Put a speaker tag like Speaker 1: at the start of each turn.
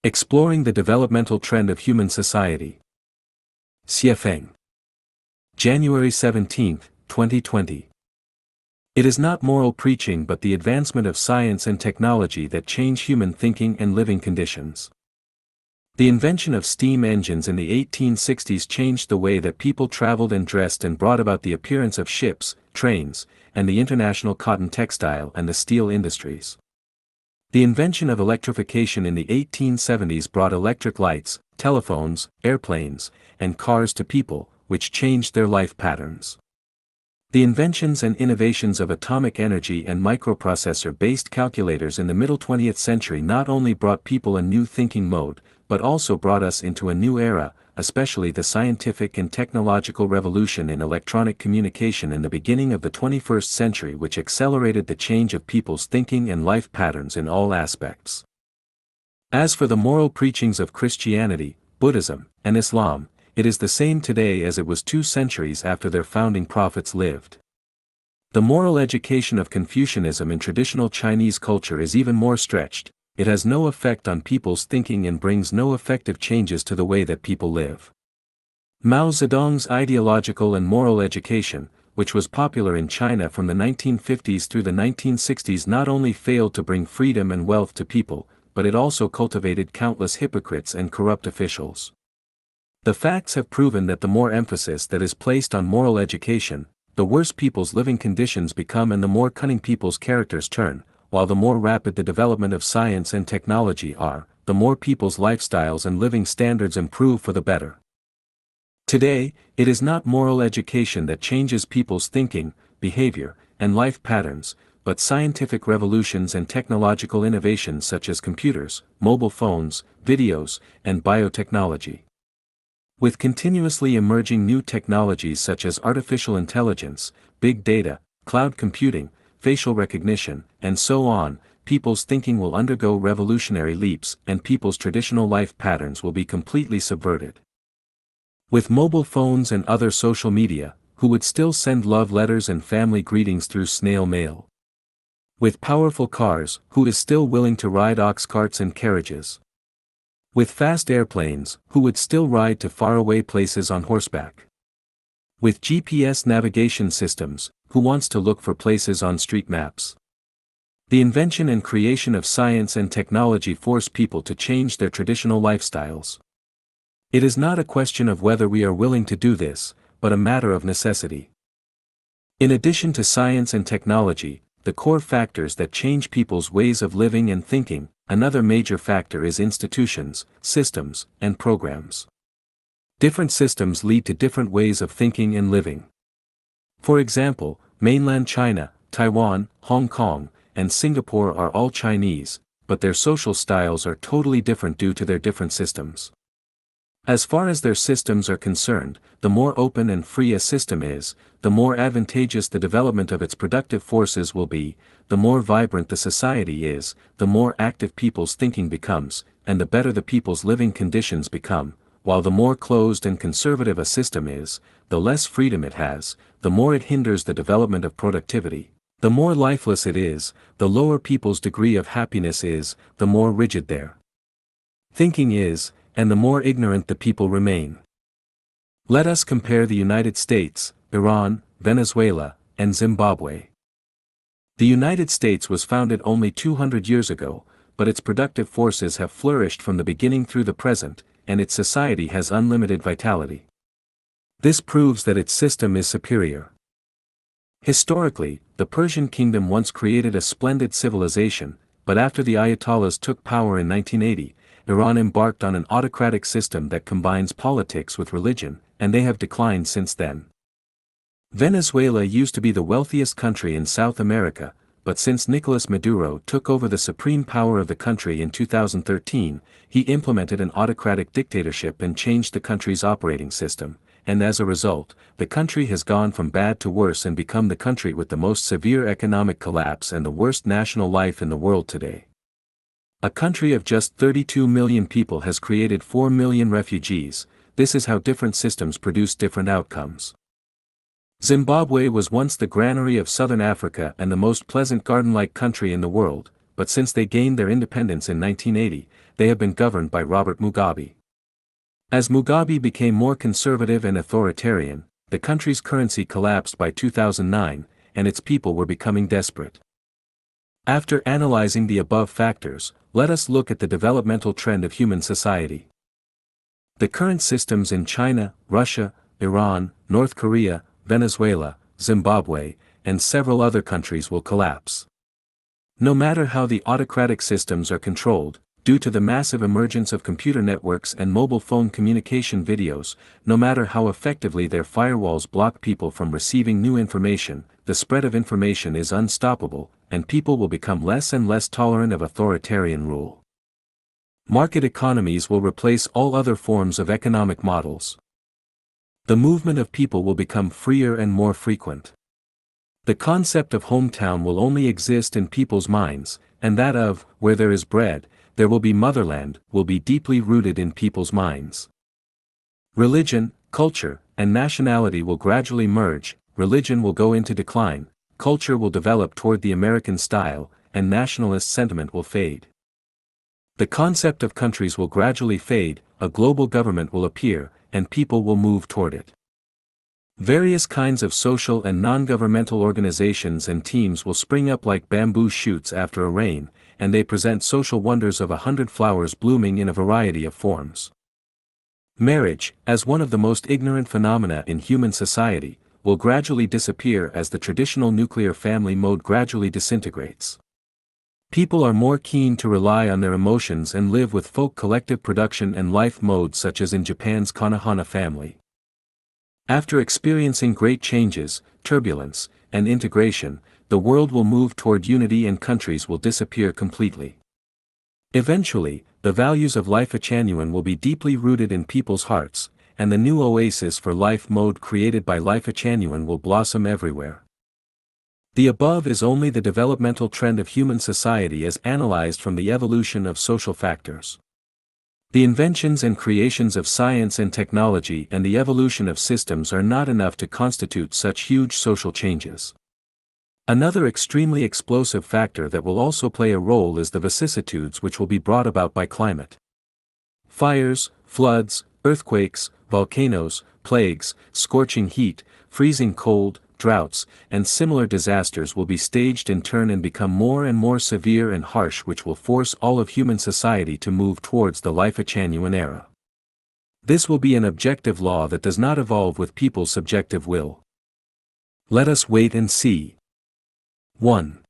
Speaker 1: Exploring the developmental trend of human society. Xiefeng. January 17, 2020. It is not moral preaching but the advancement of science and technology that change human thinking and living conditions. The invention of steam engines in the 1860s changed the way that people traveled and dressed and brought about the appearance of ships, trains, and the international cotton textile and the steel industries. The invention of electrification in the 1870s brought electric lights, telephones, airplanes, and cars to people, which changed their life patterns. The inventions and innovations of atomic energy and microprocessor-based calculators in the middle 20th century not only brought people a new thinking mode, but also brought us into a new era, especially the scientific and technological revolution in electronic communication in the beginning of the 21st century, which accelerated the change of people's thinking and life patterns in all aspects. As for the moral preachings of Christianity, Buddhism, and Islam, it is the same today as it was 2 centuries after their founding prophets lived. The moral education of Confucianism in traditional Chinese culture is even more stretched. It has no effect on people's thinking and brings no effective changes to the way that people live. Mao Zedong's ideological and moral education, which was popular in China from the 1950s through the 1960s, not only failed to bring freedom and wealth to people, but it also cultivated countless hypocrites and corrupt officials. The facts have proven that the more emphasis that is placed on moral education, the worse people's living conditions become and the more cunning people's characters turn, while the more rapid the development of science and technology are, the more people's lifestyles and living standards improve for the better. Today, it is not moral education that changes people's thinking, behavior, and life patterns, but scientific revolutions and technological innovations such as computers, mobile phones, videos, and biotechnology. With continuously emerging new technologies such as artificial intelligence, big data, cloud computing, facial recognition, and so on, people's thinking will undergo revolutionary leaps and people's traditional life patterns will be completely subverted. With mobile phones and other social media, who would still send love letters and family greetings through snail mail? With powerful cars, who is still willing to ride ox carts and carriages? With fast airplanes, who would still ride to faraway places on horseback? With GPS navigation systems, who wants to look for places on street maps? The invention and creation of science and technology force people to change their traditional lifestyles. It is not a question of whether we are willing to do this, but a matter of necessity. In addition to science and technology, the core factors that change people's ways of living and thinking, another major factor is institutions, systems, and programs. Different systems lead to different ways of thinking and living. For example, mainland China, Taiwan, Hong Kong, and Singapore are all Chinese, but their social styles are totally different due to their different systems. As far as their systems are concerned, the more open and free a system is, the more advantageous the development of its productive forces will be, the more vibrant the society is, the more active people's thinking becomes, and the better the people's living conditions become, while the more closed and conservative a system is, the less freedom it has, the more it hinders the development of productivity, the more lifeless it is, the lower people's degree of happiness is, the more rigid their thinking is, and the more ignorant the people remain. Let us compare the United States, Iran, Venezuela, and Zimbabwe. The United States was founded only 200 years ago, but its productive forces have flourished from the beginning through the present, and its society has unlimited vitality. This proves that its system is superior. Historically, the Persian kingdom once created a splendid civilization, but after the Ayatollahs took power in 1980, Iran embarked on an autocratic system that combines politics with religion, and they have declined since then. Venezuela used to be the wealthiest country in South America, but since Nicolas Maduro took over the supreme power of the country in 2013, he implemented an autocratic dictatorship and changed the country's operating system, and as a result, the country has gone from bad to worse and become the country with the most severe economic collapse and the worst national life in the world today. A country of just 32 million people has created 4 million refugees. This is how different systems produce different outcomes. Zimbabwe was once the granary of southern Africa and the most pleasant garden-like country in the world, but since they gained their independence in 1980, they have been governed by Robert Mugabe. As Mugabe became more conservative and authoritarian, the country's currency collapsed by 2009, and its people were becoming desperate. After analyzing the above factors, let us look at the developmental trend of human society. The current systems in China, Russia, Iran, North Korea, Venezuela, Zimbabwe, and several other countries will collapse. No matter how the autocratic systems are controlled, due to the massive emergence of computer networks and mobile phone communication videos, no matter how effectively their firewalls block people from receiving new information, the spread of information is unstoppable, and people will become less and less tolerant of authoritarian rule. Market economies will replace all other forms of economic models. The movement of people will become freer and more frequent. The concept of hometown will only exist in people's minds, and that of, where there is bread, there will be motherland, will be deeply rooted in people's minds. Religion, culture, and nationality will gradually merge, religion will go into decline, culture will develop toward the American style, and nationalist sentiment will fade. The concept of countries will gradually fade, a global government will appear, and people will move toward it. Various kinds of social and non-governmental organizations and teams will spring up like bamboo shoots after a rain, and they present social wonders of 100 flowers blooming in a variety of forms. Marriage, as one of the most ignorant phenomena in human society, will gradually disappear as the traditional nuclear family mode gradually disintegrates. People are more keen to rely on their emotions and live with folk collective production and life modes such as in Japan's Konohana family. After experiencing great changes, turbulence, and integration, the world will move toward unity and countries will disappear completely. Eventually, the values of Lifechanyuan will be deeply rooted in people's hearts, and the new oasis for life mode created by Lifechanyuan will blossom everywhere. The above is only the developmental trend of human society as analyzed from the evolution of social factors. The inventions and creations of science and technology and the evolution of systems are not enough to constitute such huge social changes. Another extremely explosive factor that will also play a role is the vicissitudes which will be brought about by climate. Fires, floods, earthquakes, volcanoes, plagues, scorching heat, freezing cold, droughts, and similar disasters will be staged in turn and become more and more severe and harsh, which will force all of human society to move towards the Lifechanyuan era. This will be an objective law that does not evolve with people's subjective will. Let us wait and see. 1.